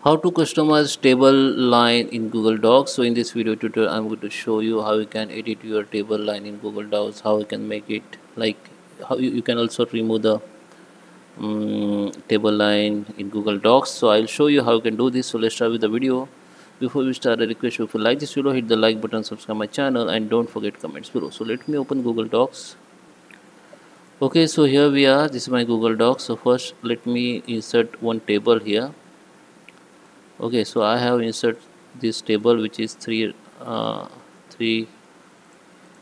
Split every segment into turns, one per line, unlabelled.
How to customize table line in Google Docs. So in this video tutorial I'm going to show you how you can edit your table line in Google Docs, how you can make it like how you can also remove the table line in Google Docs. So I'll show you how you can do this. So let's start with the video. Before we start, I request you, if you like this video, hit the like button, subscribe my channel, and don't forget comments below. So let me open Google Docs. Okay, so here we are. This is my Google Docs. So first let me insert one table here. Okay, so I have insert this table which is three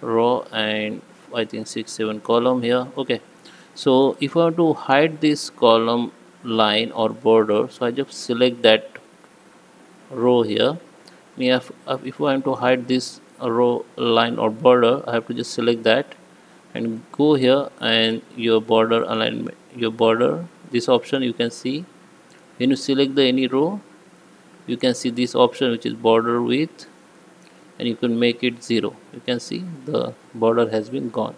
row and I think 6-7 column here. Okay, so if I want to hide this column line or border, so I just select that row here. If I want to hide this row line or border, I have to just select that and go here, and your border alignment, your border, this option you can see. When you select the any row, you can see this option which is border width, and you can make it 0. You can see the border has been gone.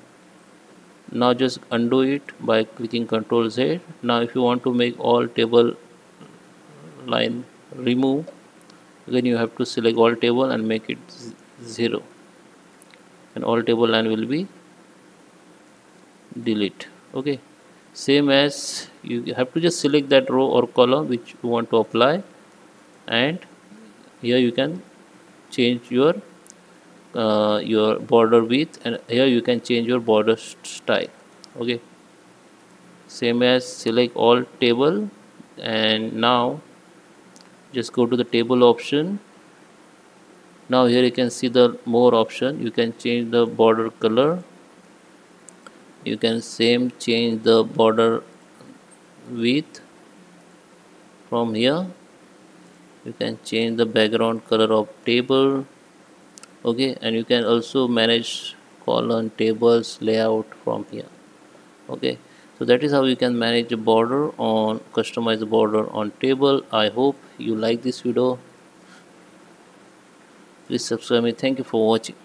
Now just undo it by clicking Ctrl Z. Now if you want to make all table line remove, again you have to select all table and make it 0, and all table line will be delete. Okay, same as you have to just select that row or column which you want to apply, and here you can change your border width, and here you can change your border style. Okay, same as select all table, and now just go to the table option. Now here you can see the more option. You can change the border color, you can same change the border width. From here you can change the background color of table. Okay, and you can also manage column tables layout from here. Okay, so that is how you can manage a border on customize the border on table. I hope you like this video. Please subscribe me. Thank you for watching.